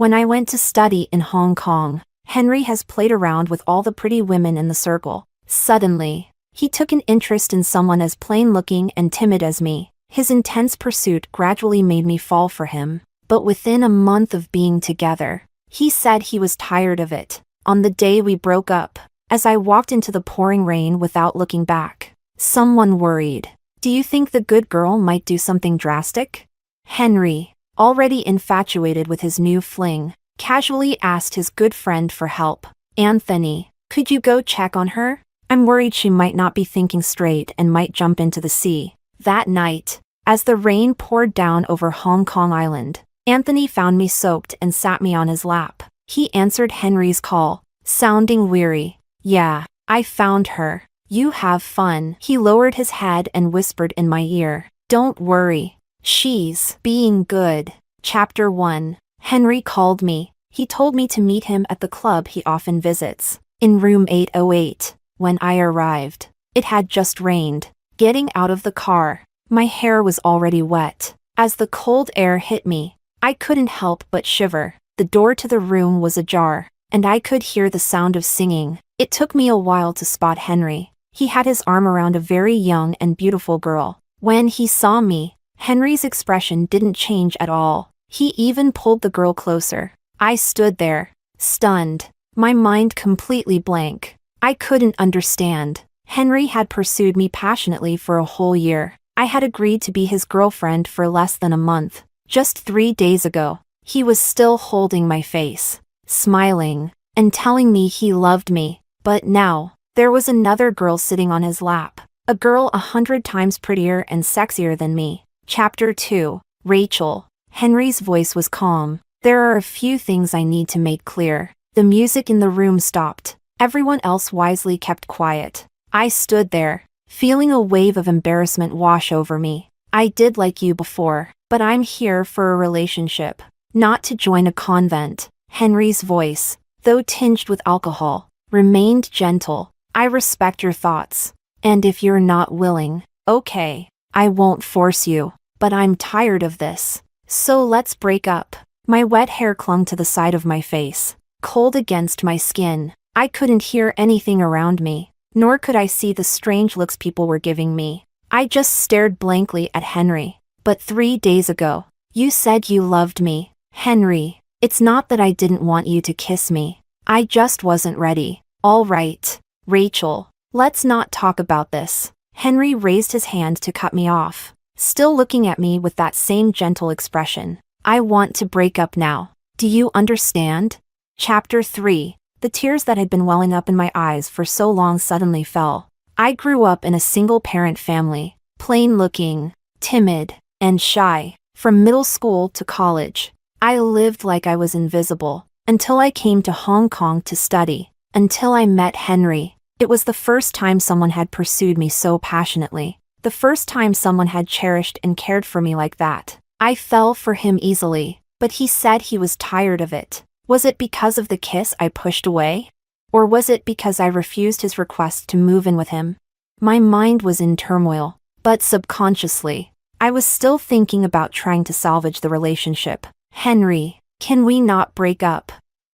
When I went to study in Hong Kong, Henry has played around with all the pretty women in the circle. Suddenly, he took an interest in someone as plain-looking and timid as me. His intense pursuit gradually made me fall for him. But within a month of being together, he said he was tired of it. On the day we broke up, as I walked into the pouring rain without looking back, someone worried, "Do you think the good girl might do something drastic?" Henry, already infatuated with his new fling, casually asked his good friend for help. "Anthony, could you go check on her? I'm worried she might not be thinking straight and might jump into the sea." That night, as the rain poured down over Hong Kong Island, Anthony found me soaked and sat me on his lap. He answered Henry's call, sounding weary. "Yeah, I found her. You have fun." He lowered his head and whispered in my ear, "Don't worry. She's being good." Chapter 1. Henry called me. He told me to meet him at the club he often visits, in room 808. When I arrived, it had just rained. Getting out of the car, my hair was already wet. As the cold air hit me, I couldn't help but shiver. The door to the room was ajar, and I could hear the sound of singing. It took me a while to spot Henry. He had his arm around a very young and beautiful girl. When he saw me, Henry's expression didn't change at all. He even pulled the girl closer. I stood there, stunned, my mind completely blank. I couldn't understand. Henry had pursued me passionately for a whole year. I had agreed to be his girlfriend for less than a month. Just 3 days ago, he was still holding my face, smiling, and telling me he loved me. But now, there was another girl sitting on his lap. A girl 100 times prettier and sexier than me. Chapter 2. Rachel. Henry's voice was calm. "There are a few things I need to make clear." The music in the room stopped. Everyone else wisely kept quiet. I stood there, feeling a wave of embarrassment wash over me. "I did like you before, but I'm here for a relationship, not to join a convent." Henry's voice, though tinged with alcohol, remained gentle. "I respect your thoughts. And if you're not willing, okay, I won't force you. But I'm tired of this. So let's break up." My wet hair clung to the side of my face, cold against my skin. I couldn't hear anything around me, nor could I see the strange looks people were giving me. I just stared blankly at Henry. "But 3 days ago, you said you loved me." "Henry, it's not that I didn't want you to kiss me. I just wasn't ready." "All right, Rachel, let's not talk about this." Henry raised his hand to cut me off, still looking at me with that same gentle expression. "I want to break up now. Do you understand?" Chapter 3. The tears that had been welling up in my eyes for so long suddenly fell. I grew up in a single-parent family, plain-looking, timid, and shy. From middle school to college, I lived like I was invisible, until I came to Hong Kong to study, until I met Henry. It was the first time someone had pursued me so passionately, the first time someone had cherished and cared for me like that. I fell for him easily, but he said he was tired of it. Was it because of the kiss I pushed away? Or was it because I refused his request to move in with him? My mind was in turmoil, but subconsciously, I was still thinking about trying to salvage the relationship. "Henry, can we not break up?"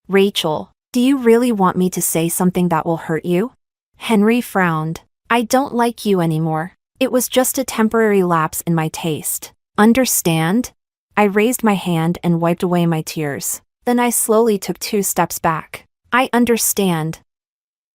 "Rachel, do you really want me to say something that will hurt you?" Henry frowned. "I don't like you anymore. It was just a temporary lapse in my taste. Understand?" I raised my hand and wiped away my tears. Then I slowly took 2 steps back. "I understand.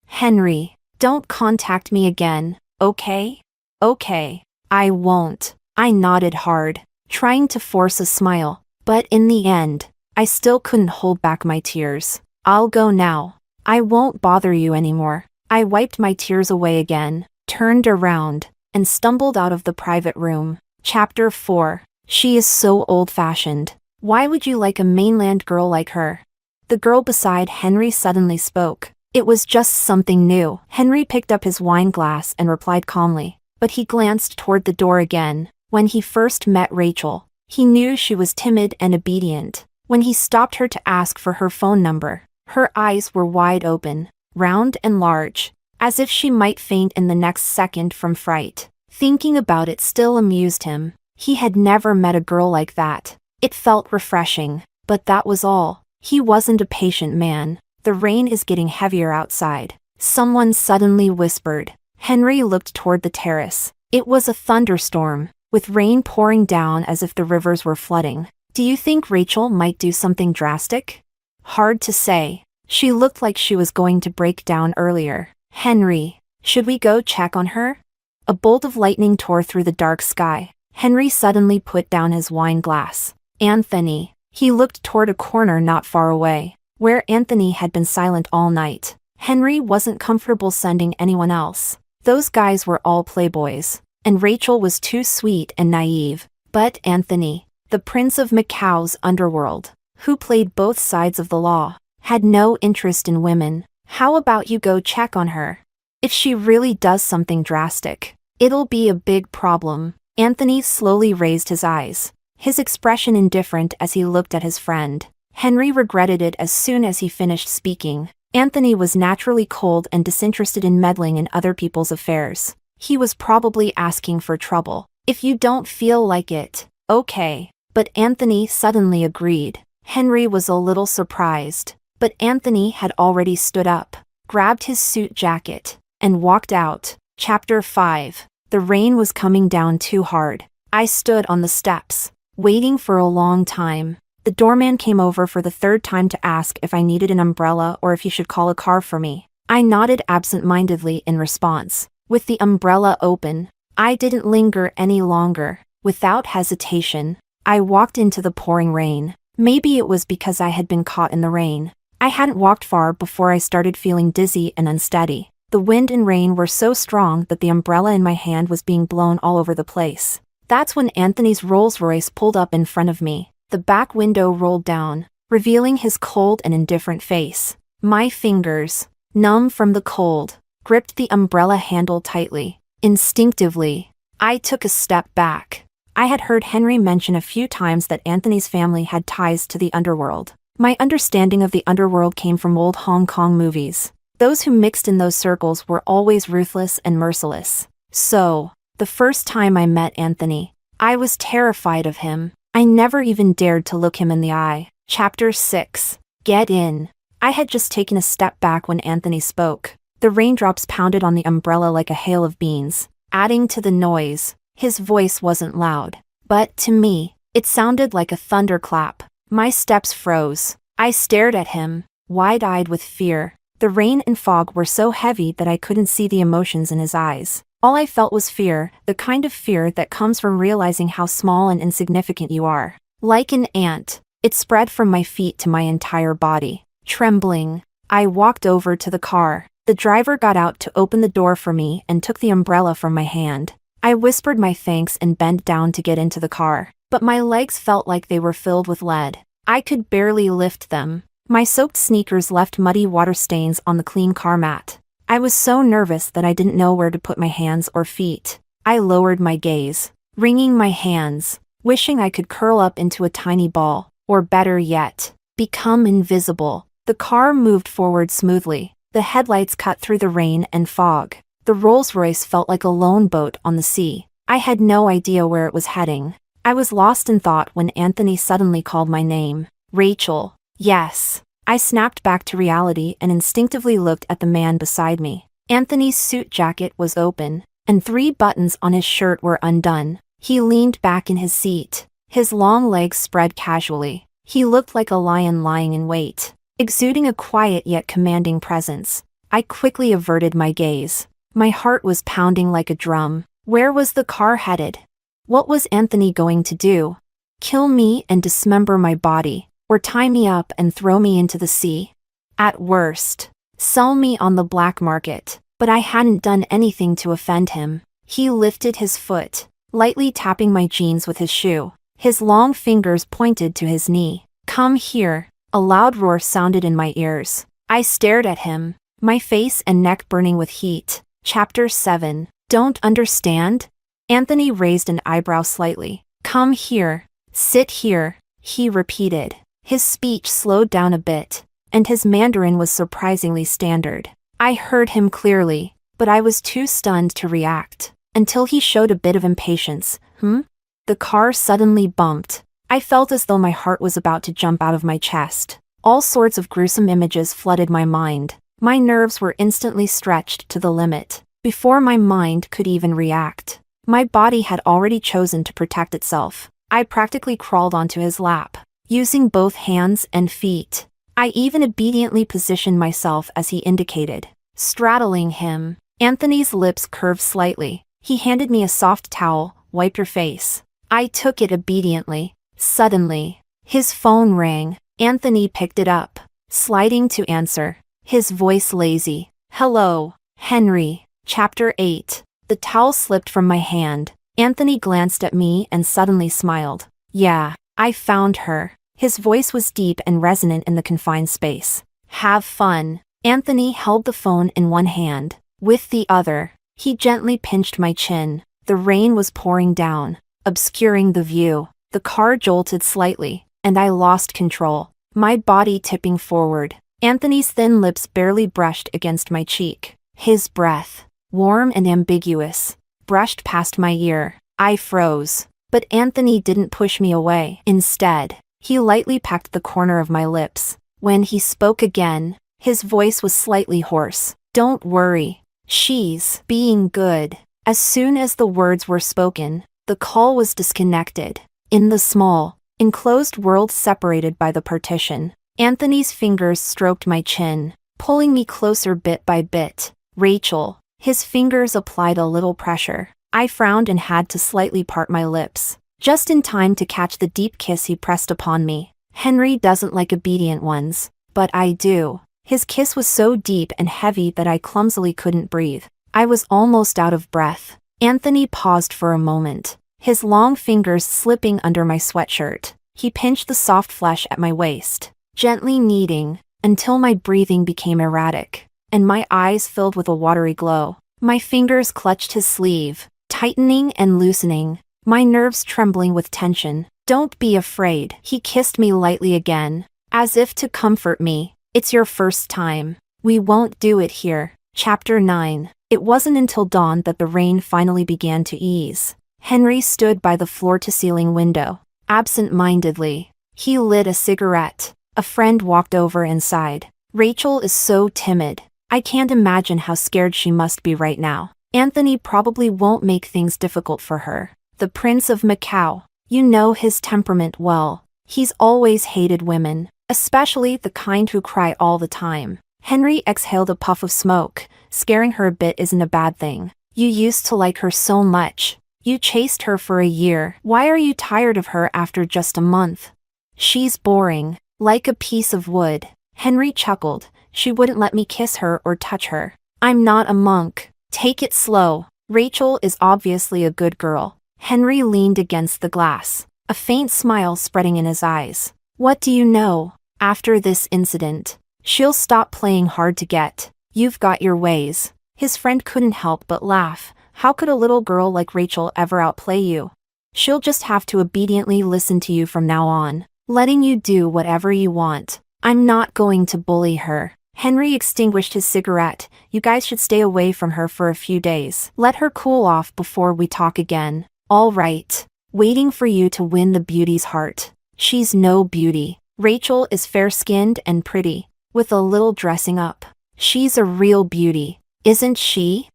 Henry, don't contact me again, okay?" "Okay, I won't." I nodded hard, trying to force a smile, but in the end, I still couldn't hold back my tears. "I'll go now. I won't bother you anymore." I wiped my tears away again, turned around, and stumbled out of the private room. Chapter 4. She is so old-fashioned. Why would you like a mainland girl like her? The girl beside Henry suddenly spoke. It was just something new. Henry picked up his wine glass and replied calmly, but he glanced toward the door again. When he first met Rachel, he knew she was timid and obedient. When he stopped her to ask for her phone number, her eyes were wide open, round and large, as if she might faint in the next second from fright. Thinking about it still amused him. He had never met a girl like that. It felt refreshing, but that was all. He wasn't a patient man. The rain is getting heavier outside. Someone suddenly whispered. Henry looked toward the terrace. It was a thunderstorm, with rain pouring down as if the rivers were flooding. Do you think Rachel might do something drastic? Hard to say. She looked like she was going to break down earlier. Henry, should we go check on her? A bolt of lightning tore through the dark sky. Henry suddenly put down his wine glass. Anthony. He looked toward a corner not far away, where Anthony had been silent all night. Henry wasn't comfortable sending anyone else. Those guys were all playboys, and Rachel was too sweet and naive. But Anthony, the prince of Macau's underworld, who played both sides of the law, had no interest in women. How about you go check on her? If she really does something drastic, it'll be a big problem. Anthony slowly raised his eyes, his expression indifferent as he looked at his friend. Henry regretted it as soon as he finished speaking. Anthony was naturally cold and disinterested in meddling in other people's affairs. He was probably asking for trouble. If you don't feel like it, okay. But Anthony suddenly agreed. Henry was a little surprised, but Anthony had already stood up, grabbed his suit jacket, and walked out. Chapter 5. The rain was coming down too hard. I stood on the steps, waiting for a long time. The doorman came over for the third time to ask if I needed an umbrella or if he should call a car for me. I nodded absent-mindedly in response. With the umbrella open, I didn't linger any longer. Without hesitation, I walked into the pouring rain. Maybe it was because I had been caught in the rain. I hadn't walked far before I started feeling dizzy and unsteady. The wind and rain were so strong that the umbrella in my hand was being blown all over the place. That's when Anthony's Rolls-Royce pulled up in front of me. The back window rolled down, revealing his cold and indifferent face. My fingers, numb from the cold, gripped the umbrella handle tightly. Instinctively, I took a step back. I had heard Henry mention a few times that Anthony's family had ties to the underworld. My understanding of the underworld came from old Hong Kong movies. Those who mixed in those circles were always ruthless and merciless. So, the first time I met Anthony, I was terrified of him. I never even dared to look him in the eye. Chapter 6. Get in. I had just taken a step back when Anthony spoke. The raindrops pounded on the umbrella like a hail of beans, adding to the noise. His voice wasn't loud, but to me, it sounded like a thunderclap. My steps froze. I stared at him, wide-eyed with fear. The rain and fog were so heavy that I couldn't see the emotions in his eyes. All I felt was fear, the kind of fear that comes from realizing how small and insignificant you are. Like an ant, it spread from my feet to my entire body. Trembling, I walked over to the car. The driver got out to open the door for me and took the umbrella from my hand. I whispered my thanks and bent down to get into the car, but my legs felt like they were filled with lead. I could barely lift them. My soaked sneakers left muddy water stains on the clean car mat. I was so nervous that I didn't know where to put my hands or feet. I lowered my gaze, wringing my hands, wishing I could curl up into a tiny ball, or better yet, become invisible. The car moved forward smoothly. The headlights cut through the rain and fog. The Rolls-Royce felt like a lone boat on the sea. I had no idea where it was heading. I was lost in thought when Anthony suddenly called my name. Rachel. Yes. I snapped back to reality and instinctively looked at the man beside me. Anthony's suit jacket was open, and 3 buttons on his shirt were undone. He leaned back in his seat, his long legs spread casually. He looked like a lion lying in wait, exuding a quiet yet commanding presence. I quickly averted my gaze. My heart was pounding like a drum. Where was the car headed? What was Anthony going to do? Kill me and dismember my body, or tie me up and throw me into the sea? At worst, sell me on the black market. But I hadn't done anything to offend him. He lifted his foot, lightly tapping my jeans with his shoe. His long fingers pointed to his knee. Come here. A loud roar sounded in my ears. I stared at him, my face and neck burning with heat. Chapter 7. Don't understand? Anthony raised an eyebrow slightly. Come here. Sit here, he repeated. His speech slowed down a bit, and his Mandarin was surprisingly standard. I heard him clearly, but I was too stunned to react, until he showed a bit of impatience. The car suddenly bumped. I felt as though my heart was about to jump out of my chest. All sorts of gruesome images flooded my mind. My nerves were instantly stretched to the limit. Before my mind could even react, my body had already chosen to protect itself. I practically crawled onto his lap, using both hands and feet. I even obediently positioned myself as he indicated, straddling him. Anthony's lips curved slightly. He handed me a soft towel. Wipe your face. I took it obediently. Suddenly, his phone rang. Anthony picked it up, sliding to answer, his voice lazy. Hello, Henry. Chapter 8. The towel slipped from my hand. Anthony glanced at me and suddenly smiled. Yeah, I found her. His voice was deep and resonant in the confined space. Have fun. Anthony held the phone in one hand. With the other, he gently pinched my chin. The rain was pouring down, obscuring the view. The car jolted slightly, and I lost control, my body tipping forward. Anthony's thin lips barely brushed against my cheek. His breath, warm and ambiguous, brushed past my ear. I froze, but Anthony didn't push me away. Instead, he lightly pecked the corner of my lips. When he spoke again, his voice was slightly hoarse. Don't worry, she's being good. As soon as the words were spoken, the call was disconnected. In the small, enclosed world separated by the partition, Anthony's fingers stroked my chin, pulling me closer bit by bit. Rachel. His fingers applied a little pressure. I frowned and had to slightly part my lips, just in time to catch the deep kiss he pressed upon me. Henry doesn't like obedient ones, but I do. His kiss was so deep and heavy that I clumsily couldn't breathe. I was almost out of breath. Anthony paused for a moment, his long fingers slipping under my sweatshirt. He pinched the soft flesh at my waist, gently kneading, until my breathing became erratic, and my eyes filled with a watery glow. My fingers clutched his sleeve, tightening and loosening, my nerves trembling with tension. Don't be afraid. He kissed me lightly again, as if to comfort me. It's your first time. We won't do it here. Chapter 9. It wasn't until dawn that the rain finally began to ease. Henry stood by the floor-to-ceiling window, absent-mindedly. He lit a cigarette. A friend walked over inside. Rachel is so timid. I can't imagine how scared she must be right now. Anthony probably won't make things difficult for her. The Prince of Macau. You know his temperament well. He's always hated women, especially the kind who cry all the time. Henry exhaled a puff of smoke. Scaring her a bit isn't a bad thing. You used to like her so much. You chased her for a year. Why are you tired of her after just a month? She's boring, like a piece of wood. Henry chuckled. She wouldn't let me kiss her or touch her. I'm not a monk. Take it slow. Rachel is obviously a good girl. Henry leaned against the glass, a faint smile spreading in his eyes. What do you know? After this incident, she'll stop playing hard to get. You've got your ways. His friend couldn't help but laugh. How could a little girl like Rachel ever outplay you? She'll just have to obediently listen to you from now on, letting you do whatever you want. I'm not going to bully her. Henry extinguished his cigarette. You guys should stay away from her for a few days. Let her cool off before we talk again. All right. Waiting for you to win the beauty's heart. She's no beauty. Rachel is fair-skinned and pretty, with a little dressing up. She's a real beauty, isn't she?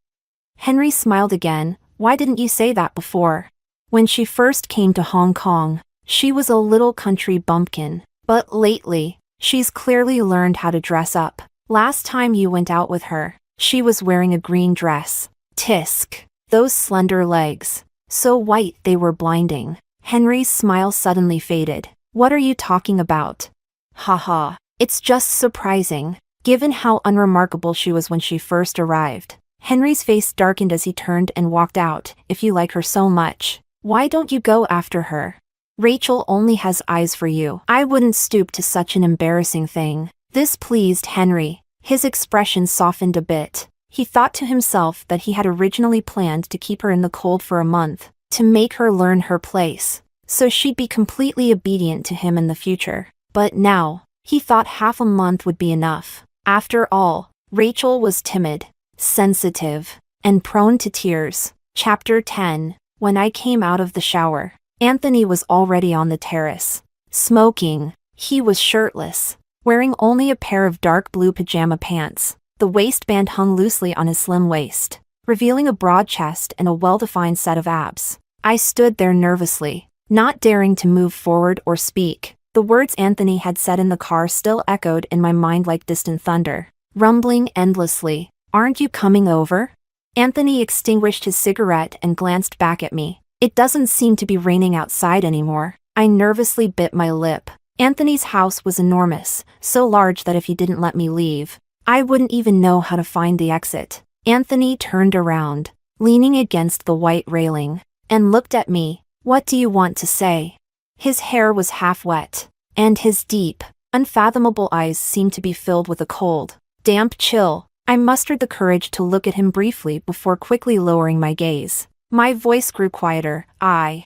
Henry smiled again. Why didn't you say that before? When she first came to Hong Kong, she was a little country bumpkin. But lately, she's clearly learned how to dress up. Last time you went out with her, she was wearing a green dress. Tisk. Those slender legs. So white they were blinding. Henry's smile suddenly faded. What are you talking about? Haha. It's just surprising, given how unremarkable she was when she first arrived. Henry's face darkened as he turned and walked out. If you like her so much, why don't you go after her? Rachel only has eyes for you. I wouldn't stoop to such an embarrassing thing. This pleased Henry. His expression softened a bit. He thought to himself that he had originally planned to keep her in the cold for a month, to make her learn her place, so she'd be completely obedient to him in the future. But now, he thought half a month would be enough. After all, Rachel was timid, sensitive, and prone to tears. Chapter 10. When I came out of the shower, Anthony was already on the terrace, smoking. He was shirtless, wearing only a pair of dark blue pajama pants. The waistband hung loosely on his slim waist, revealing a broad chest and a well-defined set of abs. I stood there nervously, not daring to move forward or speak. The words Anthony had said in the car still echoed in my mind like distant thunder, rumbling endlessly. "Aren't you coming over?" Anthony extinguished his cigarette and glanced back at me. "It doesn't seem to be raining outside anymore." I nervously bit my lip. Anthony's house was enormous, so large that if he didn't let me leave, I wouldn't even know how to find the exit. Anthony turned around, leaning against the white railing, and looked at me. "What do you want to say?" His hair was half wet, and his deep, unfathomable eyes seemed to be filled with a cold, damp chill. I mustered the courage to look at him briefly before quickly lowering my gaze. My voice grew quieter. I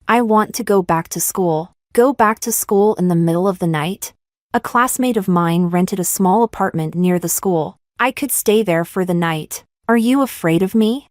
want to go back to school." Go back to school in the middle of the night? A classmate of mine rented a small apartment near the school. I could stay there for the night. "Are you afraid of me?"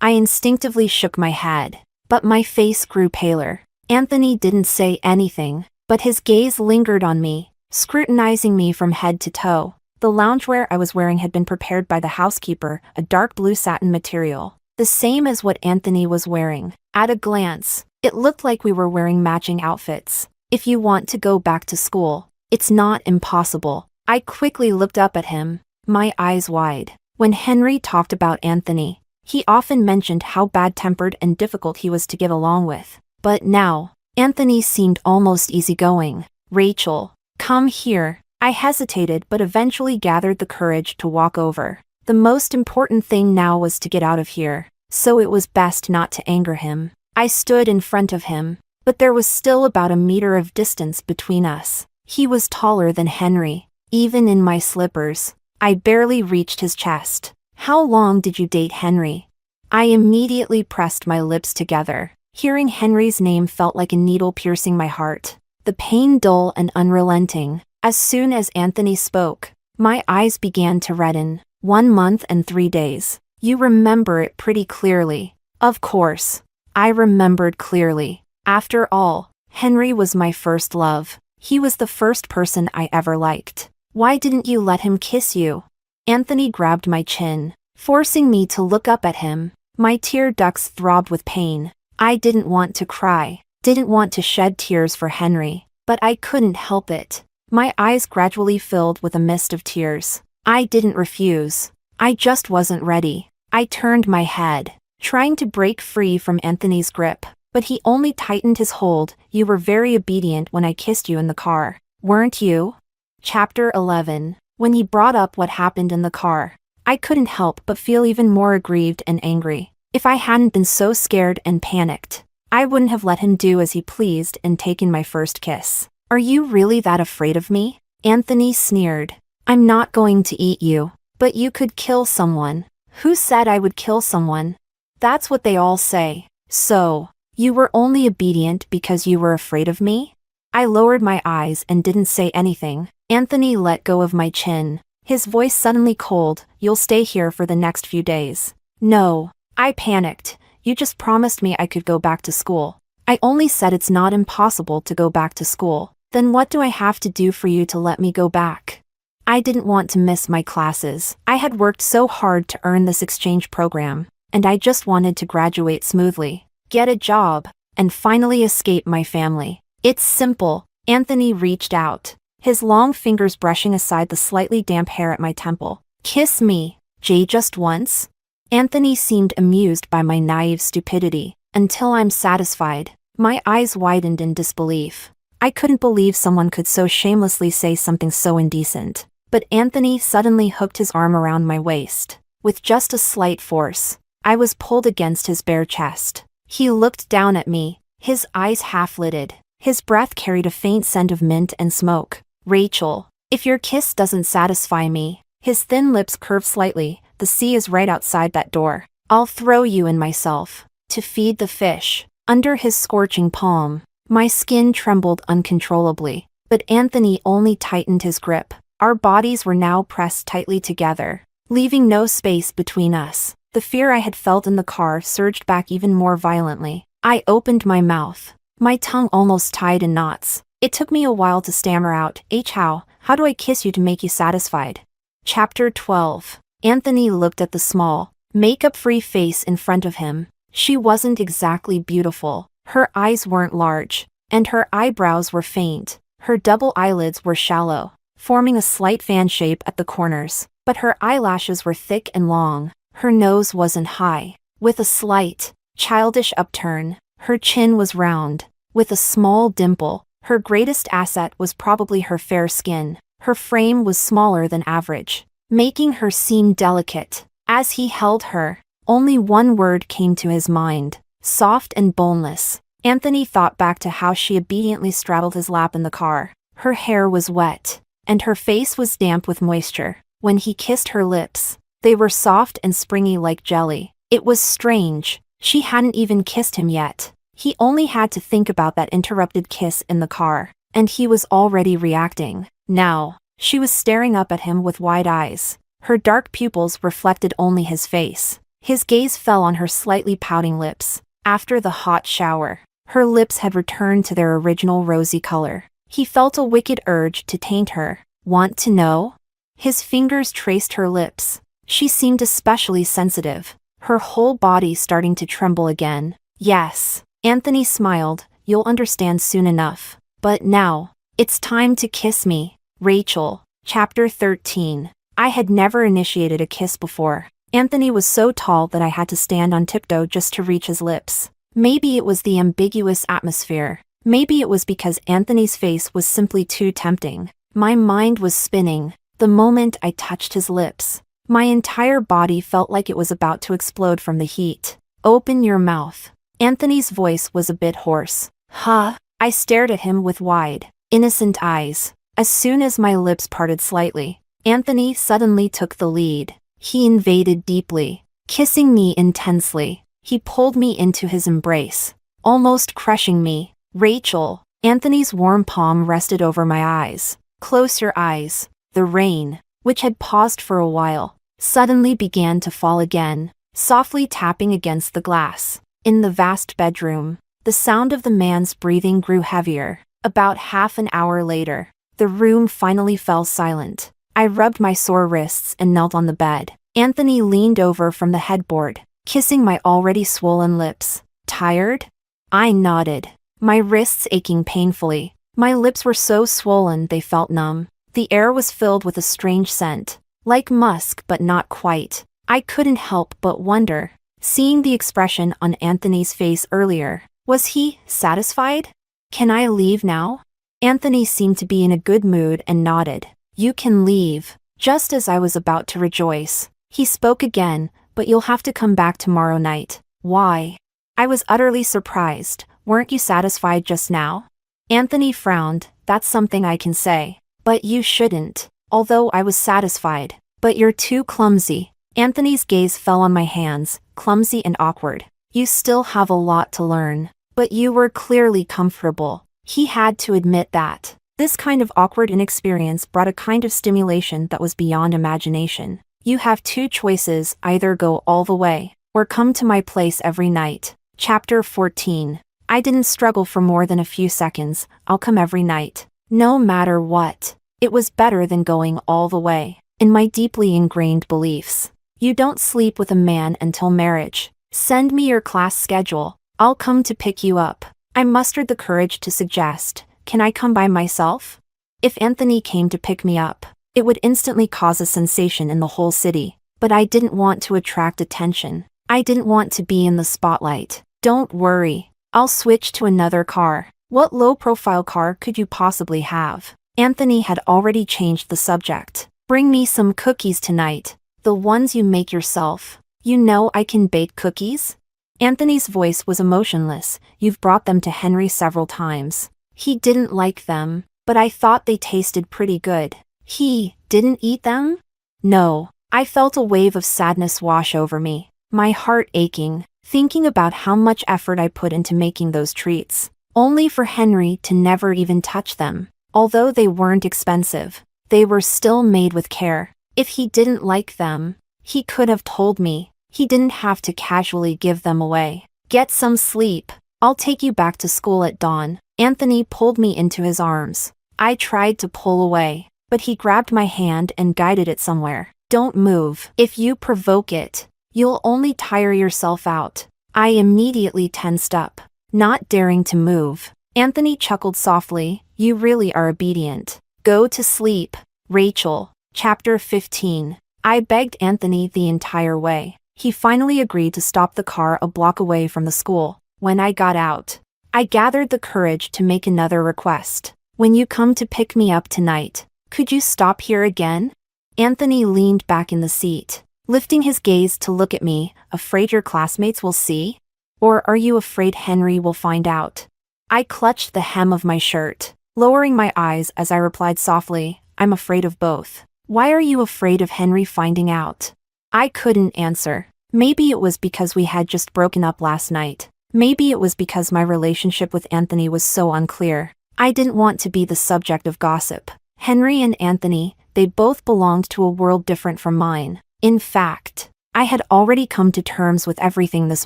I instinctively shook my head, but my face grew paler. Anthony didn't say anything, but his gaze lingered on me, scrutinizing me from head to toe. The loungewear I was wearing had been prepared by the housekeeper, a dark blue satin material, the same as what Anthony was wearing. At a glance, it looked like we were wearing matching outfits. "If you want to go back to school, it's not impossible." I quickly looked up at him, my eyes wide. When Henry talked about Anthony, he often mentioned how bad-tempered and difficult he was to get along with. But now, Anthony seemed almost easygoing. "Rachel, come here." I hesitated but eventually gathered the courage to walk over. The most important thing now was to get out of here, so it was best not to anger him. I stood in front of him, but there was still about a meter of distance between us. He was taller than Henry, even in my slippers. I barely reached his chest. "How long did you date Henry?" I immediately pressed my lips together. Hearing Henry's name felt like a needle piercing my heart, the pain dull and unrelenting. As soon as Anthony spoke, my eyes began to redden. 1 month and 3 days. You remember it pretty clearly. Of course. I remembered clearly. After all, Henry was my first love. He was the first person I ever liked. Why didn't you let him kiss you? Anthony grabbed my chin, forcing me to look up at him. My tear ducts throbbed with pain. I didn't want to cry, didn't want to shed tears for Henry, but I couldn't help it. My eyes gradually filled with a mist of tears. I didn't refuse. I just wasn't ready. I turned my head, trying to break free from Anthony's grip, but he only tightened his hold. "You were very obedient when I kissed you in the car, weren't you?" Chapter 11. When he brought up what happened in the car, I couldn't help but feel even more aggrieved and angry. If I hadn't been so scared and panicked, I wouldn't have let him do as he pleased and taken my first kiss. "Are you really that afraid of me?" Anthony sneered. "I'm not going to eat you, but you could kill someone." "Who said I would kill someone?" "That's what they all say." "So, you were only obedient because you were afraid of me?" I lowered my eyes and didn't say anything. Anthony let go of my chin, his voice suddenly cold. "You'll stay here for the next few days." "No." I panicked. "You just promised me I could go back to school." "I only said it's not impossible to go back to school." "Then what do I have to do for you to let me go back?" I didn't want to miss my classes. I had worked so hard to earn this exchange program, and I just wanted to graduate smoothly, get a job, and finally escape my family. "It's simple." Anthony reached out, his long fingers brushing aside the slightly damp hair at my temple. "Kiss me, Jay, just once." Anthony seemed amused by my naive stupidity. "Until I'm satisfied." My eyes widened in disbelief. I couldn't believe someone could so shamelessly say something so indecent. But Anthony suddenly hooked his arm around my waist. With just a slight force, I was pulled against his bare chest. He looked down at me, his eyes half-lidded. His breath carried a faint scent of mint and smoke. "Rachel, if your kiss doesn't satisfy me," his thin lips curved slightly, "the sea is right outside that door. I'll throw you in myself, to feed the fish." Under his scorching palm, my skin trembled uncontrollably, but Anthony only tightened his grip. Our bodies were now pressed tightly together, leaving no space between us. The fear I had felt in the car surged back even more violently. I opened my mouth, my tongue almost tied in knots. It took me a while to stammer out, "How How do I kiss you to make you satisfied? Chapter 12. Anthony looked at the small, makeup-free face in front of him. She wasn't exactly beautiful. Her eyes weren't large, and her eyebrows were faint. Her double eyelids were shallow, forming a slight fan shape at the corners, but her eyelashes were thick and long. Her nose wasn't high, with a slight, childish upturn. Her chin was round, with a small dimple. Her greatest asset was probably her fair skin. Her frame was smaller than average, making her seem delicate. As he held her, only one word came to his mind: soft and boneless. Anthony thought back to how she obediently straddled his lap in the car. Her hair was wet, and her face was damp with moisture. When he kissed her lips, they were soft and springy like jelly. It was strange. She hadn't even kissed him yet. He only had to think about that interrupted kiss in the car, and he was already reacting. Now, she was staring up at him with wide eyes. Her dark pupils reflected only his face. His gaze fell on her slightly pouting lips. After the hot shower, her lips had returned to their original rosy color. He felt a wicked urge to taint her. Want to know? His fingers traced her lips. She seemed especially sensitive, her whole body starting to tremble again. Yes, Anthony smiled, you'll understand soon enough. But now, it's time to kiss me, Rachel. Chapter 13. I had never initiated a kiss before. Anthony was so tall that I had to stand on tiptoe just to reach his lips. Maybe it was the ambiguous atmosphere. Maybe it was because Anthony's face was simply too tempting. My mind was spinning. The moment I touched his lips, my entire body felt like it was about to explode from the heat. Open your mouth. Anthony's voice was a bit hoarse. Huh? I stared at him with wide, innocent eyes. As soon as my lips parted slightly, Anthony suddenly took the lead. He invaded deeply, kissing me intensely. He pulled me into his embrace, almost crushing me. Rachel. Anthony's warm palm rested over my eyes. Close your eyes. The rain, which had paused for a while, suddenly began to fall again, softly tapping against the glass. In the vast bedroom, the sound of the man's breathing grew heavier. About half an hour later, the room finally fell silent. I rubbed my sore wrists and knelt on the bed. Anthony leaned over from the headboard, kissing my already swollen lips. Tired? I nodded, my wrists aching painfully. My lips were so swollen they felt numb. The air was filled with a strange scent, like musk but not quite. I couldn't help but wonder, seeing the expression on Anthony's face earlier, was he satisfied? Can I leave now? Anthony seemed to be in a good mood and nodded. You can leave. Just as I was about to rejoice, he spoke again, but you'll have to come back tomorrow night. Why? I was utterly surprised. Weren't you satisfied just now? Anthony frowned. That's something I can say. But you shouldn't. Although I was satisfied. But you're too clumsy. Anthony's gaze fell on my hands, clumsy and awkward. You still have a lot to learn. But you were clearly comfortable. He had to admit that. This kind of awkward inexperience brought a kind of stimulation that was beyond imagination. You have two choices, either go all the way, or come to my place every night. Chapter 14. I didn't struggle for more than a few seconds. I'll come every night. No matter what. It was better than going all the way. In my deeply ingrained beliefs, you don't sleep with a man until marriage. Send me your class schedule. I'll come to pick you up. I mustered the courage to suggest, can I come by myself? If Anthony came to pick me up, it would instantly cause a sensation in the whole city. But I didn't want to attract attention. I didn't want to be in the spotlight. Don't worry. I'll switch to another car. What low-profile car could you possibly have? Anthony had already changed the subject. Bring me some cookies tonight. The ones you make yourself. You know I can bake cookies? Anthony's voice was emotionless. You've brought them to Henry several times. He didn't like them, but I thought they tasted pretty good. He didn't eat them? No. I felt a wave of sadness wash over me, my heart aching, thinking about how much effort I put into making those treats, only for Henry to never even touch them. Although they weren't expensive, they were still made with care. If he didn't like them, he could have told me. He didn't have to casually give them away. Get some sleep. I'll take you back to school at dawn. Anthony pulled me into his arms. I tried to pull away, but he grabbed my hand and guided it somewhere. Don't move. If you provoke it, you'll only tire yourself out. I immediately tensed up, not daring to move. Anthony chuckled softly. You really are obedient. Go to sleep, Rachel. Chapter 15. I begged Anthony the entire way. He finally agreed to stop the car a block away from the school. When I got out, I gathered the courage to make another request. When you come to pick me up tonight, could you stop here again? Anthony leaned back in the seat, lifting his gaze to look at me. Afraid your classmates will see? Or are you afraid Henry will find out? I clutched the hem of my shirt, lowering my eyes as I replied softly, I'm afraid of both. Why are you afraid of Henry finding out? I couldn't answer. Maybe it was because we had just broken up last night. Maybe it was because my relationship with Anthony was so unclear. I didn't want to be the subject of gossip. Henry and Anthony, they both belonged to a world different from mine. In fact, I had already come to terms with everything this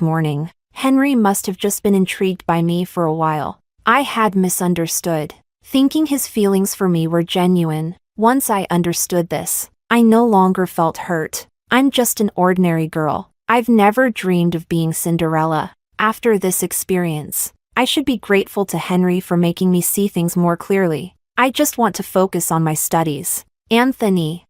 morning. Henry must have just been intrigued by me for a while. I had misunderstood, thinking his feelings for me were genuine. Once I understood this, I no longer felt hurt. I'm just an ordinary girl. I've never dreamed of being Cinderella. After this experience, I should be grateful to Henry for making me see things more clearly. I just want to focus on my studies. Anthony,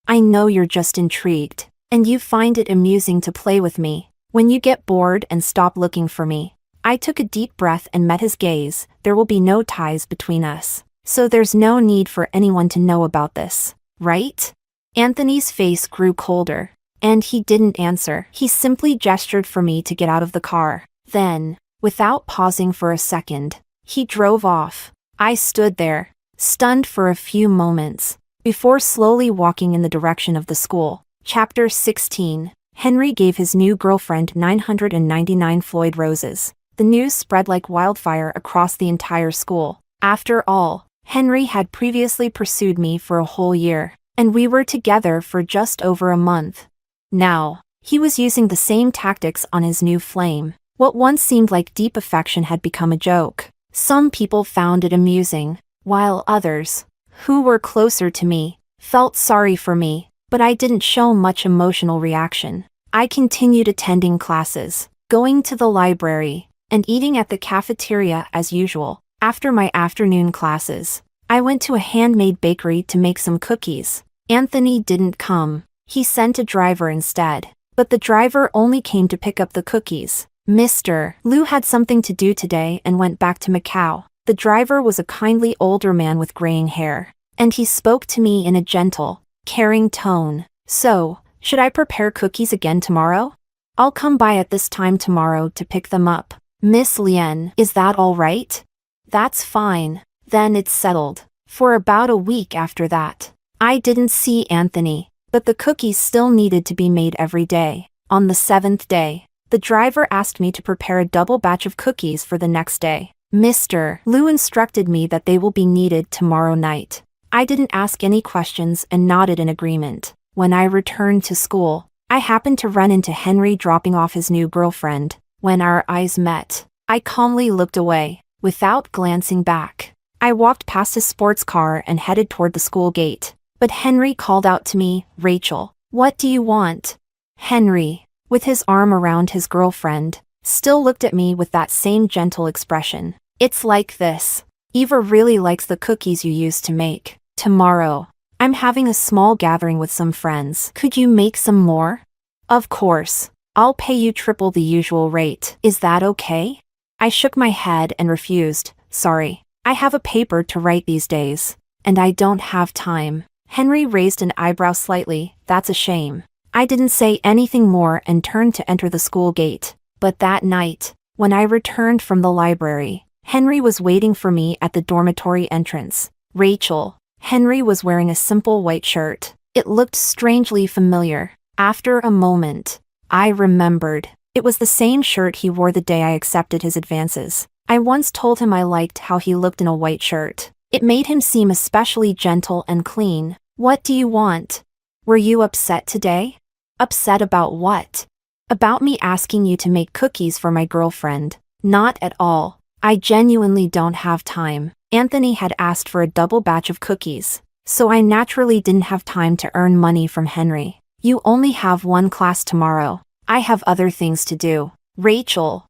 I know you're just intrigued, and you find it amusing to play with me. When you get bored and stop looking for me. I took a deep breath and met his gaze. There will be no ties between us. So there's no need for anyone to know about this, right? Anthony's face grew colder, and he didn't answer. He simply gestured for me to get out of the car. Then, without pausing for a second, he drove off. I stood there, stunned for a few moments, before slowly walking in the direction of the school. Chapter 16. Henry gave his new girlfriend 999 Floyd roses. The news spread like wildfire across the entire school. After all, Henry had previously pursued me for a whole year, and we were together for just over a month. Now, he was using the same tactics on his new flame. What once seemed like deep affection had become a joke. Some people found it amusing, while others, who were closer to me, felt sorry for me, but I didn't show much emotional reaction. I continued attending classes, going to the library, and eating at the cafeteria as usual. After my afternoon classes, I went to a handmade bakery to make some cookies. Anthony didn't come. He sent a driver instead, but the driver only came to pick up the cookies. Mr. Liu had something to do today and went back to Macau. The driver was a kindly older man with graying hair, and he spoke to me in a gentle, caring tone. So, should I prepare cookies again tomorrow? I'll come by at this time tomorrow to pick them up. Miss Lien, is that all right? That's fine. Then it's settled. For about a week after that, I didn't see Anthony, but the cookies still needed to be made every day. On the 7th day, the driver asked me to prepare a double batch of cookies for the next day. Mr. Liu instructed me that they will be needed tomorrow night. I didn't ask any questions and nodded in agreement. When I returned to school, I happened to run into Henry dropping off his new girlfriend. When our eyes met, I calmly looked away, without glancing back. I walked past his sports car and headed toward the school gate. But Henry called out to me, Rachel, what do you want? Henry, with his arm around his girlfriend, still looked at me with that same gentle expression. It's like this. Eva really likes the cookies you used to make. Tomorrow, I'm having a small gathering with some friends. Could you make some more? Of course. I'll pay you triple the usual rate. Is that okay? I shook my head and refused. Sorry. I have a paper to write these days, and I don't have time. Henry raised an eyebrow slightly. That's a shame. I didn't say anything more and turned to enter the school gate. But that night, when I returned from the library, Henry was waiting for me at the dormitory entrance. Rachel. Henry was wearing a simple white shirt. It looked strangely familiar. After a moment, I remembered. It was the same shirt he wore the day I accepted his advances. I once told him I liked how he looked in a white shirt. It made him seem especially gentle and clean. What do you want? Were you upset today? Upset about what? About me asking you to make cookies for my girlfriend. Not at all. I genuinely don't have time. Anthony had asked for a double batch of cookies, so I naturally didn't have time to earn money from Henry. You only have one class tomorrow. I have other things to do. Rachel.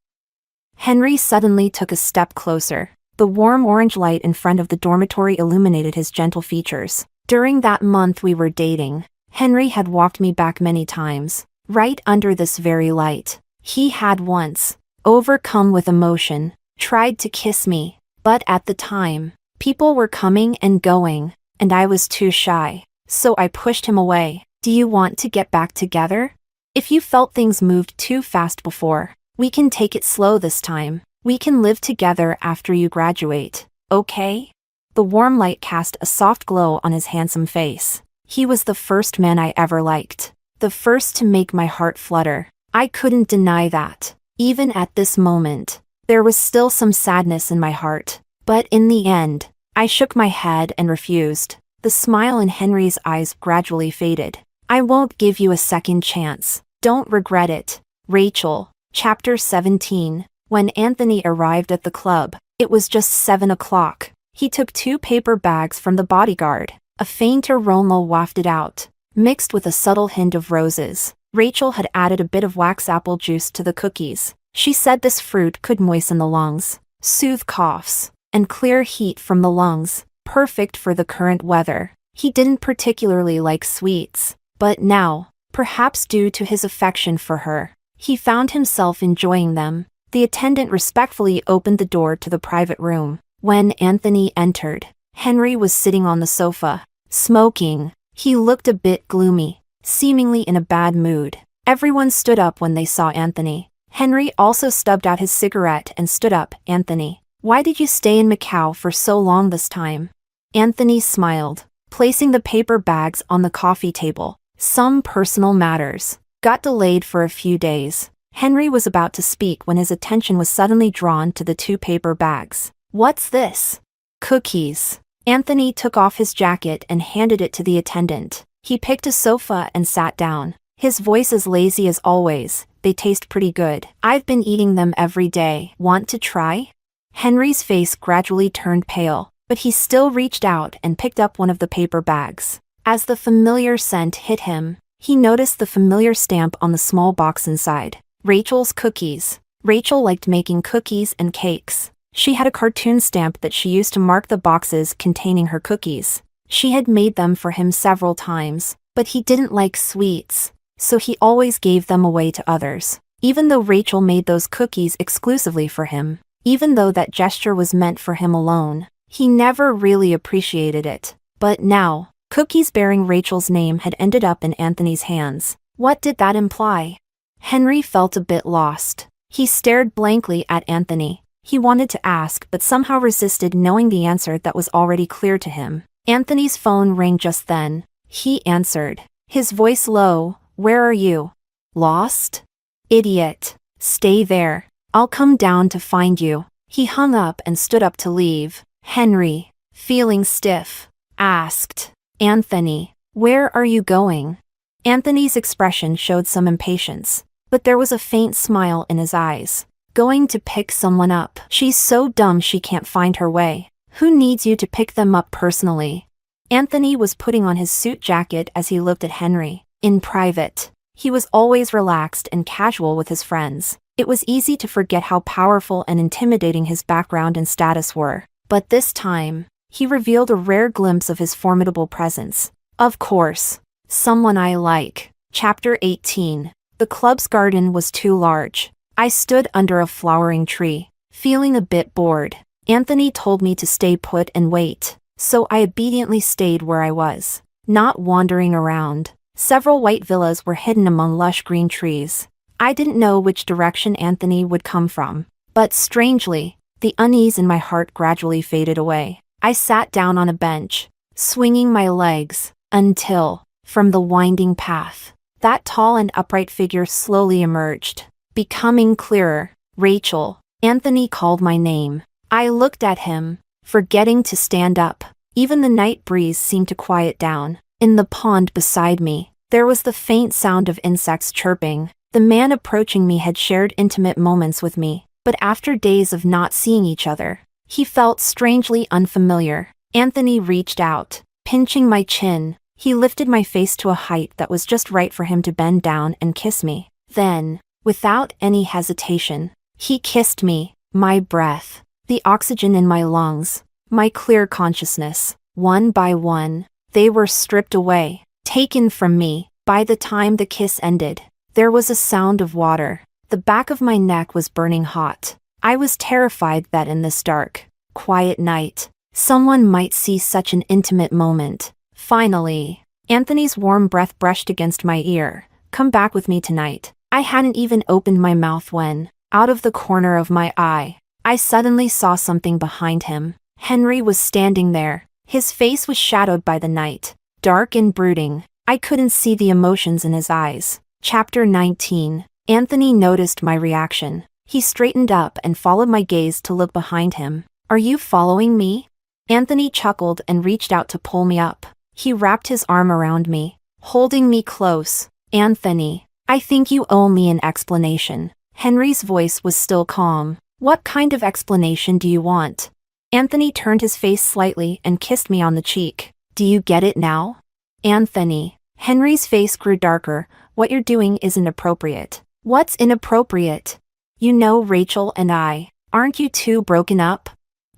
Henry suddenly took a step closer. The warm orange light in front of the dormitory illuminated his gentle features. During that month we were dating, Henry had walked me back many times, right under this very light. He had once, overcome with emotion, tried to kiss me, but at the time, people were coming and going, and I was too shy, so I pushed him away. Do you want to get back together? If you felt things moved too fast before, we can take it slow this time. We can live together after you graduate, okay? The warm light cast a soft glow on his handsome face. He was the first man I ever liked, the first to make my heart flutter. I couldn't deny that. Even at this moment, there was still some sadness in my heart. But in the end, I shook my head and refused. The smile in Henry's eyes gradually faded. I won't give you a second chance. Don't regret it. Rachel. Chapter 17. When Anthony arrived at the club, it was just 7 o'clock. He took 2 paper bags from the bodyguard. A faint aroma wafted out, mixed with a subtle hint of roses. Rachel had added a bit of wax apple juice to the cookies. She said this fruit could moisten the lungs, soothe coughs, and clear heat from the lungs, perfect for the current weather. He didn't particularly like sweets, but now, perhaps due to his affection for her, he found himself enjoying them. The attendant respectfully opened the door to the private room. When Anthony entered, Henry was sitting on the sofa, smoking. He looked a bit gloomy, seemingly in a bad mood. Everyone stood up when they saw Anthony. Henry also stubbed out his cigarette and stood up. Anthony, why did you stay in Macau for so long this time? Anthony smiled, placing the paper bags on the coffee table. Some personal matters got delayed for a few days. Henry was about to speak when his attention was suddenly drawn to the 2 paper bags. What's this? Cookies. Anthony took off his jacket and handed it to the attendant. He picked a sofa and sat down. His voice as lazy as always. They taste pretty good. I've been eating them every day. Want to try? Henry's face gradually turned pale, but he still reached out and picked up one of the paper bags. As the familiar scent hit him, he noticed the familiar stamp on the small box inside. Rachel's cookies. Rachel liked making cookies and cakes. She had a cartoon stamp that she used to mark the boxes containing her cookies. She had made them for him several times, but he didn't like sweets, so he always gave them away to others. Even though Rachel made those cookies exclusively for him, even though that gesture was meant for him alone, he never really appreciated it. But now, cookies bearing Rachel's name had ended up in Anthony's hands. What did that imply? Henry felt a bit lost. He stared blankly at Anthony. He wanted to ask but somehow resisted knowing the answer that was already clear to him. Anthony's phone rang just then. He answered, his voice low. Where are you? Lost? Idiot. Stay there. I'll come down to find you. He hung up and stood up to leave. Henry, feeling stiff, asked, Anthony, where are you going? Anthony's expression showed some impatience, but there was a faint smile in his eyes. Going to pick someone up. She's so dumb she can't find her way. Who needs you to pick them up personally? Anthony was putting on his suit jacket as he looked at Henry. In private, he was always relaxed and casual with his friends. It was easy to forget how powerful and intimidating his background and status were. But this time, he revealed a rare glimpse of his formidable presence. Of course, someone I like. Chapter 18. The club's garden was too large. I stood under a flowering tree, feeling a bit bored. Anthony told me to stay put and wait, so I obediently stayed where I was, not wandering around. Several white villas were hidden among lush green trees. I didn't know which direction Anthony would come from, but strangely, the unease in my heart gradually faded away. I sat down on a bench, swinging my legs, until, from the winding path, that tall and upright figure slowly emerged, becoming clearer. Rachel. Anthony called my name. I looked at him, forgetting to stand up. Even the night breeze seemed to quiet down. In the pond beside me, there was the faint sound of insects chirping. The man approaching me had shared intimate moments with me, but after days of not seeing each other, he felt strangely unfamiliar. Anthony reached out, pinching my chin. He lifted my face to a height that was just right for him to bend down and kiss me. Then, without any hesitation, he kissed me, my breath, the oxygen in my lungs, my clear consciousness. One by one, they were stripped away, taken from me. By the time the kiss ended, there was a sound of water. The back of my neck was burning hot. I was terrified that in this dark, quiet night, someone might see such an intimate moment. Finally, Anthony's warm breath brushed against my ear. Come back with me tonight. I hadn't even opened my mouth when, out of the corner of my eye, I suddenly saw something behind him. Henry was standing there. His face was shadowed by the night, dark and brooding. I couldn't see the emotions in his eyes. Chapter 19. Anthony noticed my reaction. He straightened up and followed my gaze to look behind him. Are you following me? Anthony chuckled and reached out to pull me up. He wrapped his arm around me, holding me close. Anthony, I think you owe me an explanation. Henry's voice was still calm. What kind of explanation do you want? Anthony turned his face slightly and kissed me on the cheek. Do you get it now? Anthony. Henry's face grew darker. What you're doing isn't appropriate. What's inappropriate? You know Rachel and I. Aren't you two broken up?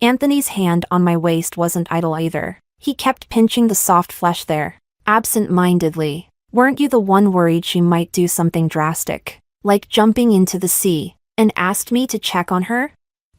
Anthony's hand on my waist wasn't idle either. He kept pinching the soft flesh there, absent-mindedly. Weren't you the one worried she might do something drastic, like jumping into the sea, and asked me to check on her?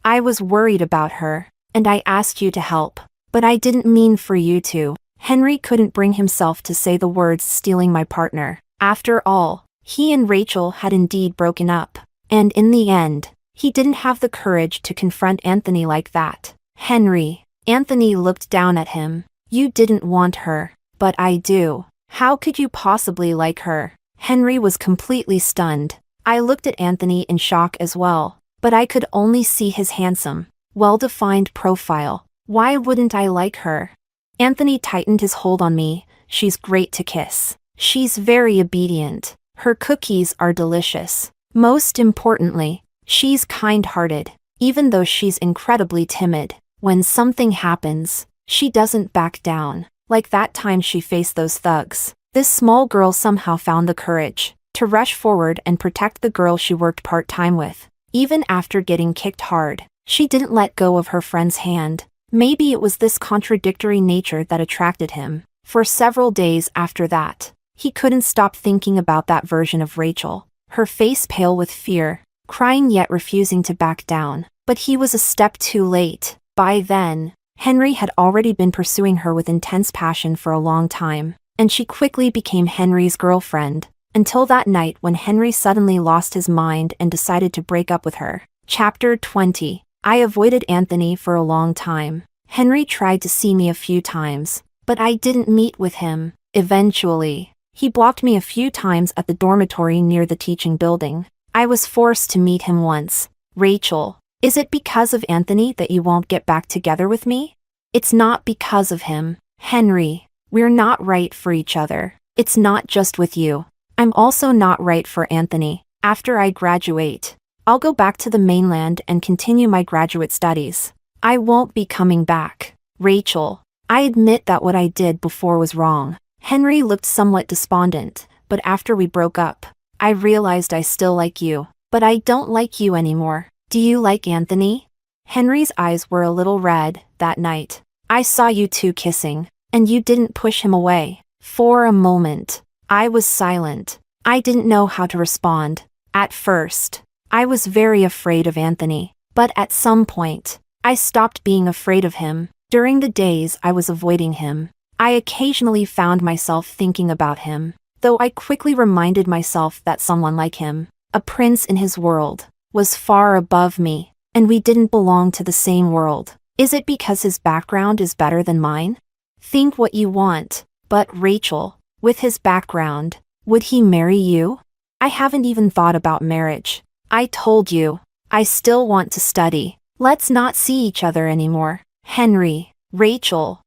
I was worried about her, and I asked you to help, but I didn't mean for you to. Henry couldn't bring himself to say the words stealing my partner. After all, he and Rachel had indeed broken up, and in the end, he didn't have the courage to confront Anthony like that. Henry. Anthony looked down at him. You didn't want her, but I do. How could you possibly like her? Henry was completely stunned. I looked at Anthony in shock as well, but I could only see his handsome, well-defined profile. Why wouldn't I like her? Anthony tightened his hold on me. She's great to kiss. She's very obedient. Her cookies are delicious. Most importantly, she's kind-hearted. Even though she's incredibly timid, when something happens, she doesn't back down. Like that time she faced those thugs. This small girl somehow found the courage to rush forward and protect the girl she worked part-time with. Even after getting kicked hard, she didn't let go of her friend's hand. Maybe it was this contradictory nature that attracted him. For several days after that, he couldn't stop thinking about that version of Rachel, her face pale with fear, crying yet refusing to back down. But he was a step too late. By then, Henry had already been pursuing her with intense passion for a long time, and she quickly became Henry's girlfriend, until that night when Henry suddenly lost his mind and decided to break up with her. Chapter 20. I avoided Anthony for a long time. Henry tried to see me a few times, but I didn't meet with him. Eventually, he blocked me a few times at the dormitory near the teaching building. I was forced to meet him once. Rachel. Is it because of Anthony that you won't get back together with me? It's not because of him. Henry, we're not right for each other. It's not just with you. I'm also not right for Anthony. After I graduate, I'll go back to the mainland and continue my graduate studies. I won't be coming back. Rachel, I admit that what I did before was wrong. Henry looked somewhat despondent, but after we broke up, I realized I still like you. But I don't like you anymore. Do you like Anthony? Henry's eyes were a little red that night. I saw you two kissing, and you didn't push him away. For a moment, I was silent. I didn't know how to respond. At first, I was very afraid of Anthony, but at some point, I stopped being afraid of him. During the days I was avoiding him, I occasionally found myself thinking about him, though I quickly reminded myself that someone like him, a prince in his world, was far above me, and we didn't belong to the same world. Is it because his background is better than mine? Think what you want, but Rachel, with his background, would he marry you? I haven't even thought about marriage. I told you, I still want to study. Let's not see each other anymore. Henry, Rachel.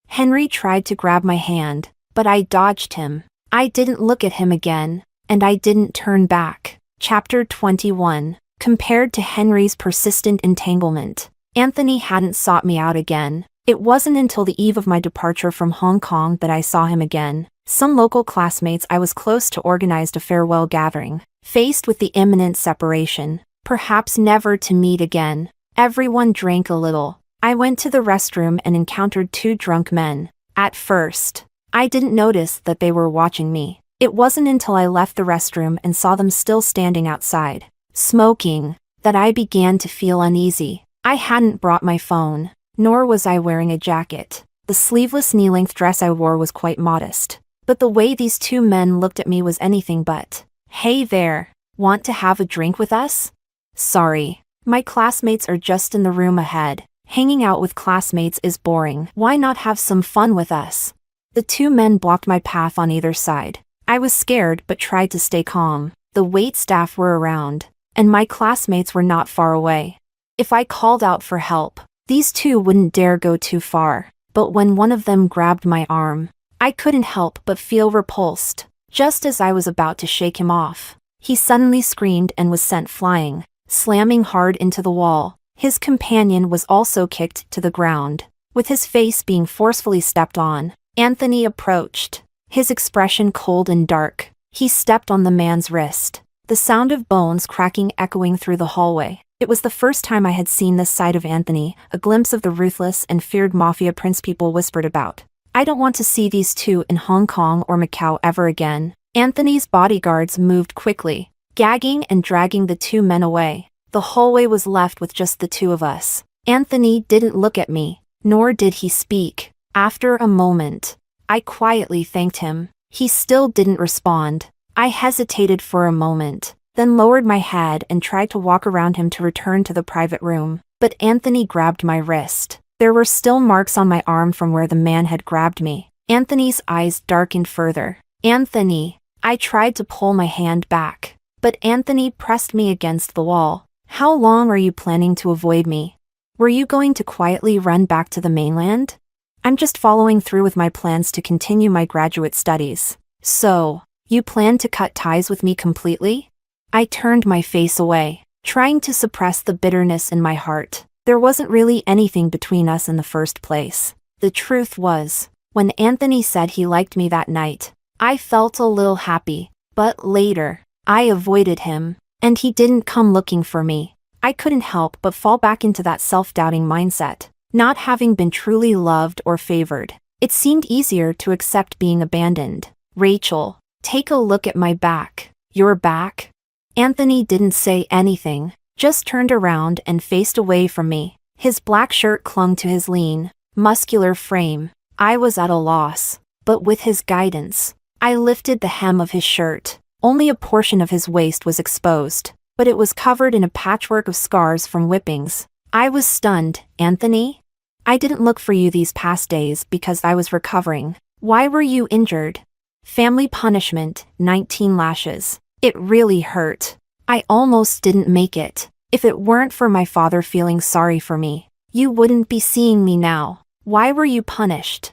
Henry tried to grab my hand, but I dodged him. I didn't look at him again, and I didn't turn back. Chapter 21. Compared to Henry's persistent entanglement, Anthony hadn't sought me out again. It wasn't until the eve of my departure from Hong Kong that I saw him again. Some local classmates I was close to organized a farewell gathering. Faced with the imminent separation, perhaps never to meet again, everyone drank a little. I went to the restroom and encountered two drunk men. At first, I didn't notice that they were watching me. It wasn't until I left the restroom and saw them still standing outside, smoking, that I began to feel uneasy. I hadn't brought my phone, nor was I wearing a jacket. The sleeveless knee-length dress I wore was quite modest. But the way these two men looked at me was anything but. "Hey there, want to have a drink with us?" "Sorry, my classmates are just in the room ahead. Hanging out with classmates is boring. Why not have some fun with us?" The two men blocked my path on either side. I was scared but tried to stay calm. The wait staff were around, and my classmates were not far away. If I called out for help, these two wouldn't dare go too far. But when one of them grabbed my arm, I couldn't help but feel repulsed. Just as I was about to shake him off, he suddenly screamed and was sent flying, slamming hard into the wall. His companion was also kicked to the ground, with his face being forcefully stepped on. Anthony approached, his expression cold and dark. He stepped on the man's wrist, the sound of bones cracking echoing through the hallway. It was the first time I had seen this side of Anthony, a glimpse of the ruthless and feared Mafia prince people whispered about. "I don't want to see these two in Hong Kong or Macau ever again." Anthony's bodyguards moved quickly, gagging and dragging the two men away. The hallway was left with just the two of us. Anthony didn't look at me, nor did he speak. After a moment, I quietly thanked him. He still didn't respond. I hesitated for a moment, then lowered my head and tried to walk around him to return to the private room. But Anthony grabbed my wrist. There were still marks on my arm from where the man had grabbed me. Anthony's eyes darkened further. "Anthony." I tried to pull my hand back, but Anthony pressed me against the wall. "How long are you planning to avoid me? Were you going to quietly run back to the mainland?" "I'm just following through with my plans to continue my graduate studies." "So, you plan to cut ties with me completely?" I turned my face away, trying to suppress the bitterness in my heart. There wasn't really anything between us in the first place. The truth was, when Anthony said he liked me that night, I felt a little happy, but later, I avoided him, and he didn't come looking for me. I couldn't help but fall back into that self-doubting mindset. Not having been truly loved or favored, it seemed easier to accept being abandoned. "Rachel, take a look at my back." "Your back?" Anthony didn't say anything, just turned around and faced away from me. His black shirt clung to his lean, muscular frame. I was at a loss, but with his guidance, I lifted the hem of his shirt. Only a portion of his waist was exposed, but it was covered in a patchwork of scars from whippings. I was stunned. "Anthony? I didn't look for you these past days because I was recovering. Why were you injured?" "Family punishment, 19 lashes. It really hurt. I almost didn't make it. If it weren't for my father feeling sorry for me, you wouldn't be seeing me now." "Why were you punished?"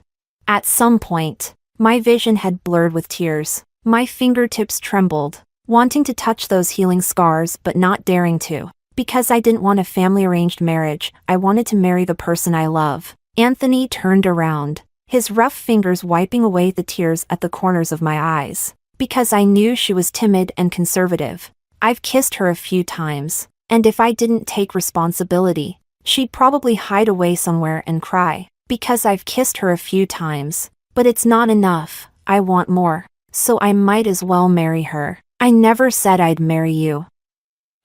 At some point, my vision had blurred with tears. My fingertips trembled, wanting to touch those healing scars but not daring to. Because I didn't want a family-arranged marriage, I wanted to marry the person I love. Anthony turned around, his rough fingers wiping away the tears at the corners of my eyes. Because I knew she was timid and conservative. I've kissed her a few times, and if I didn't take responsibility, she'd probably hide away somewhere and cry. Because I've kissed her a few times, but it's not enough, I want more. So I might as well marry her. I never said I'd marry you.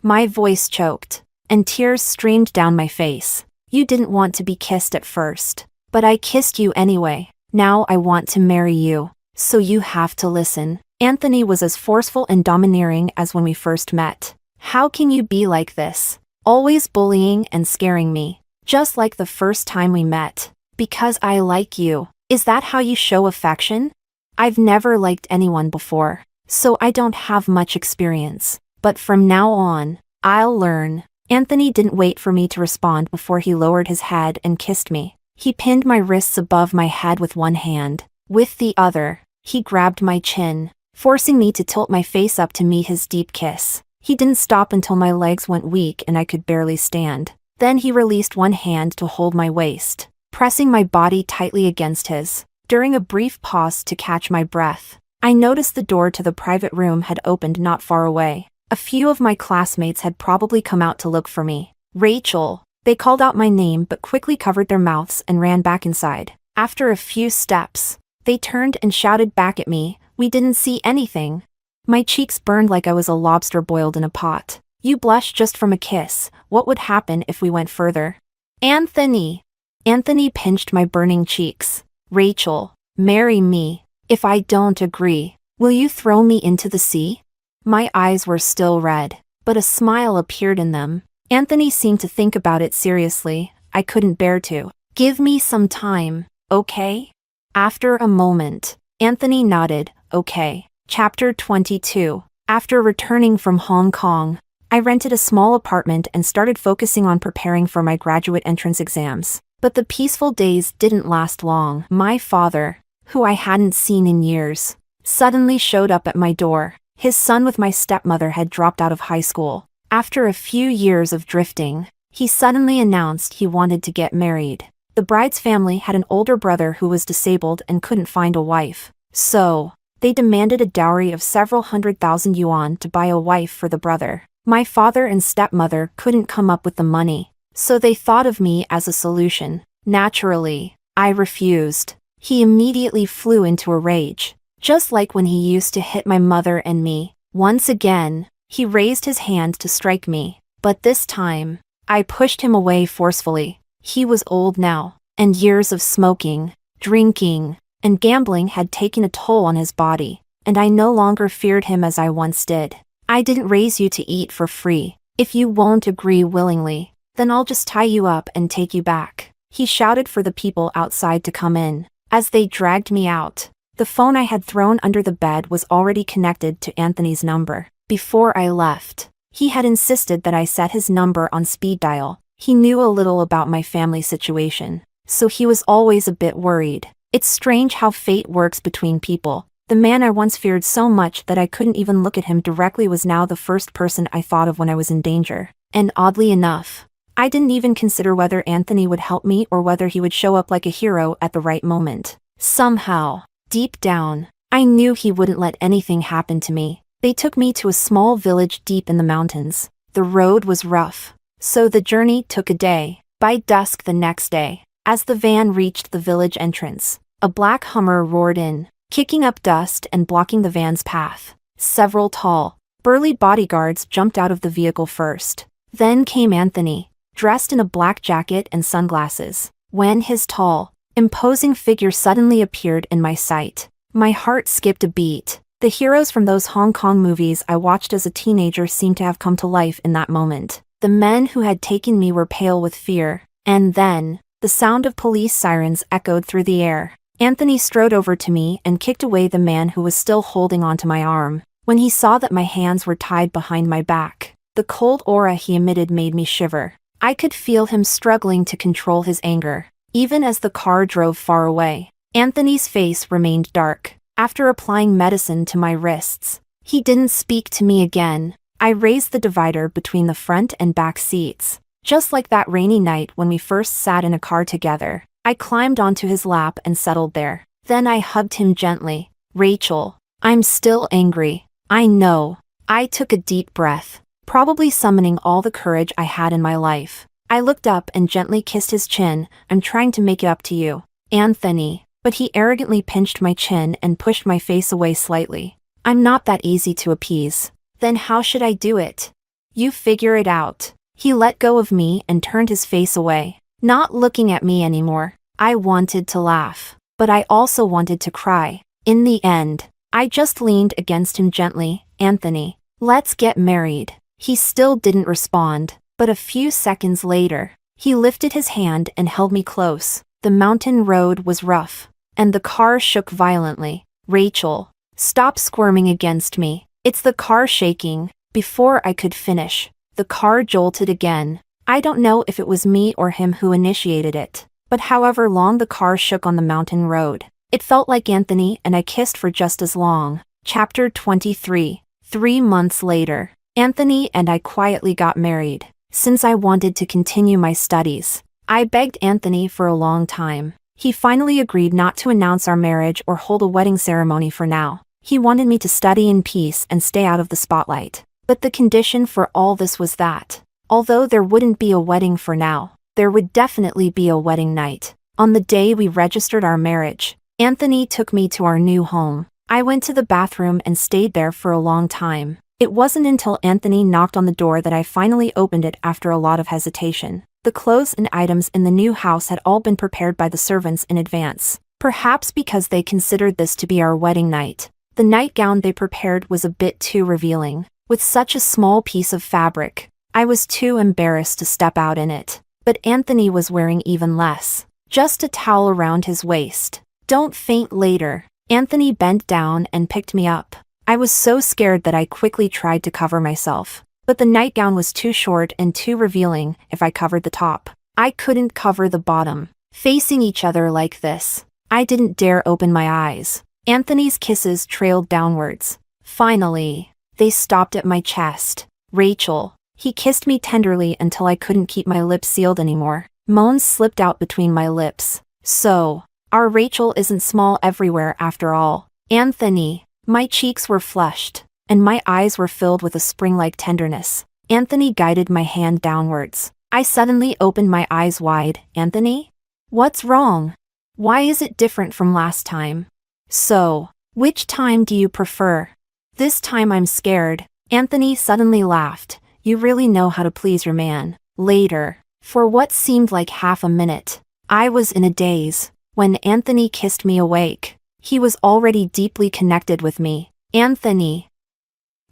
My voice choked, and tears streamed down my face. You didn't want to be kissed at first, but I kissed you anyway. Now I want to marry you, so you have to listen. Anthony was as forceful and domineering as when we first met. How can you be like this? Always bullying and scaring me, just like the first time we met. Because I like you. Is that how you show affection? I've never liked anyone before, so I don't have much experience. But from now on, I'll learn. Anthony didn't wait for me to respond before he lowered his head and kissed me. He pinned my wrists above my head with one hand. With the other, he grabbed my chin, forcing me to tilt my face up to meet his deep kiss. He didn't stop until my legs went weak and I could barely stand. Then he released one hand to hold my waist, pressing my body tightly against his. During a brief pause to catch my breath, I noticed the door to the private room had opened not far away. A few of my classmates had probably come out to look for me. Rachel. They called out my name but quickly covered their mouths and ran back inside. After a few steps, they turned and shouted back at me, "We didn't see anything." My cheeks burned like I was a lobster boiled in a pot. "You blush just from a kiss. What would happen if we went further?" Anthony. Anthony pinched my burning cheeks. "Rachel, marry me. If I don't agree, will you throw me into the sea?" My eyes were still red, but a smile appeared in them. Anthony seemed to think about it seriously. I couldn't bear to. "Give me some time, okay?" After a moment, Anthony nodded, "Okay." Chapter 22. After returning from Hong Kong, I rented a small apartment and started focusing on preparing for my graduate entrance exams. But the peaceful days didn't last long. My father, who I hadn't seen in years, suddenly showed up at my door. His son with my stepmother had dropped out of high school. After a few years of drifting, he suddenly announced he wanted to get married. The bride's family had an older brother who was disabled and couldn't find a wife. So, they demanded a dowry of several 100,000 yuan to buy a wife for the brother. My father and stepmother couldn't come up with the money, so they thought of me as a solution. Naturally, I refused. He immediately flew into a rage, just like when he used to hit my mother and me. Once again, he raised his hand to strike me, but this time, I pushed him away forcefully. He was old now, and years of smoking, drinking, and gambling had taken a toll on his body, and I no longer feared him as I once did. "I didn't raise you to eat for free. If you won't agree willingly, then I'll just tie you up and take you back." He shouted for the people outside to come in. As they dragged me out, the phone I had thrown under the bed was already connected to Anthony's number. Before I left, he had insisted that I set his number on speed dial. He knew a little about my family situation, so he was always a bit worried. It's strange how fate works between people. The man I once feared so much that I couldn't even look at him directly was now the first person I thought of when I was in danger. And oddly enough, I didn't even consider whether Anthony would help me or whether he would show up like a hero at the right moment. Somehow, deep down, I knew he wouldn't let anything happen to me. They took me to a small village deep in the mountains. The road was rough, so the journey took a day. By dusk the next day, as the van reached the village entrance, a black Hummer roared in, kicking up dust and blocking the van's path. Several tall, burly bodyguards jumped out of the vehicle first. Then came Anthony, dressed in a black jacket and sunglasses. When his tall, imposing figure suddenly appeared in my sight, my heart skipped a beat. The heroes from those Hong Kong movies I watched as a teenager seemed to have come to life in that moment. The men who had taken me were pale with fear, and then, the sound of police sirens echoed through the air. Anthony strode over to me and kicked away the man who was still holding onto my arm. When he saw that my hands were tied behind my back, the cold aura he emitted made me shiver. I could feel him struggling to control his anger. Even as the car drove far away, Anthony's face remained dark. After applying medicine to my wrists, he didn't speak to me again. I raised the divider between the front and back seats. Just like that rainy night when we first sat in a car together, I climbed onto his lap and settled there. Then I hugged him gently. "Rachel, I'm still angry. I know." I took a deep breath, probably summoning all the courage I had in my life. I looked up and gently kissed his chin. "I'm trying to make it up to you, Anthony." But he arrogantly pinched my chin and pushed my face away slightly. "I'm not that easy to appease." "Then how should I do it?" "You figure it out." He let go of me and turned his face away, not looking at me anymore. I wanted to laugh, but I also wanted to cry. In the end, I just leaned against him gently. "Anthony, let's get married." He still didn't respond, but a few seconds later, he lifted his hand and held me close. The mountain road was rough, and the car shook violently. "Rachel, stop squirming against me. It's the car shaking." Before I could finish, the car jolted again. I don't know if it was me or him who initiated it, but however long the car shook on the mountain road, it felt like Anthony and I kissed for just as long. Chapter 23. 3 months later, Anthony and I quietly got married. Since I wanted to continue my studies, I begged Anthony for a long time. He finally agreed not to announce our marriage or hold a wedding ceremony for now. He wanted me to study in peace and stay out of the spotlight. But the condition for all this was that, although there wouldn't be a wedding for now, there would definitely be a wedding night. On the day we registered our marriage, Anthony took me to our new home. I went to the bathroom and stayed there for a long time. It wasn't until Anthony knocked on the door that I finally opened it after a lot of hesitation. The clothes and items in the new house had all been prepared by the servants in advance, perhaps because they considered this to be our wedding night. The nightgown they prepared was a bit too revealing. With such a small piece of fabric, I was too embarrassed to step out in it. But Anthony was wearing even less. Just a towel around his waist. Don't faint later. Anthony bent down and picked me up. I was so scared that I quickly tried to cover myself. But the nightgown was too short and too revealing if I covered the top. I couldn't cover the bottom. Facing each other like this, I didn't dare open my eyes. Anthony's kisses trailed downwards. Finally, they stopped at my chest. Rachel. He kissed me tenderly until I couldn't keep my lips sealed anymore. Moans slipped out between my lips. So, our Rachel isn't small everywhere after all. Anthony. My cheeks were flushed, and my eyes were filled with a spring-like tenderness. Anthony guided my hand downwards. I suddenly opened my eyes wide. Anthony? What's wrong? Why is it different from last time? So, which time do you prefer? This time I'm scared. Anthony suddenly laughed. You really know how to please your man. Later, for what seemed like half a minute, I was in a daze. When Anthony kissed me awake, he was already deeply connected with me. Anthony.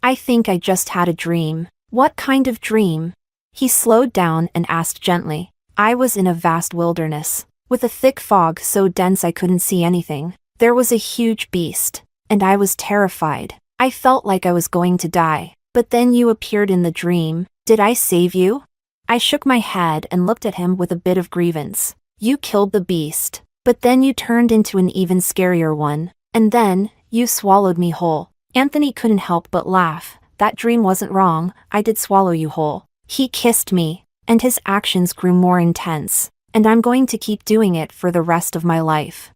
I think I just had a dream. What kind of dream? He slowed down and asked gently. I was in a vast wilderness, with a thick fog so dense I couldn't see anything. There was a huge beast, and I was terrified. I felt like I was going to die. But then you appeared in the dream. Did I save you? I shook my head and looked at him with a bit of grievance. You killed the beast, but then you turned into an even scarier one. And then, you swallowed me whole. Anthony couldn't help but laugh. That dream wasn't wrong, I did swallow you whole. He kissed me, and his actions grew more intense. And I'm going to keep doing it for the rest of my life.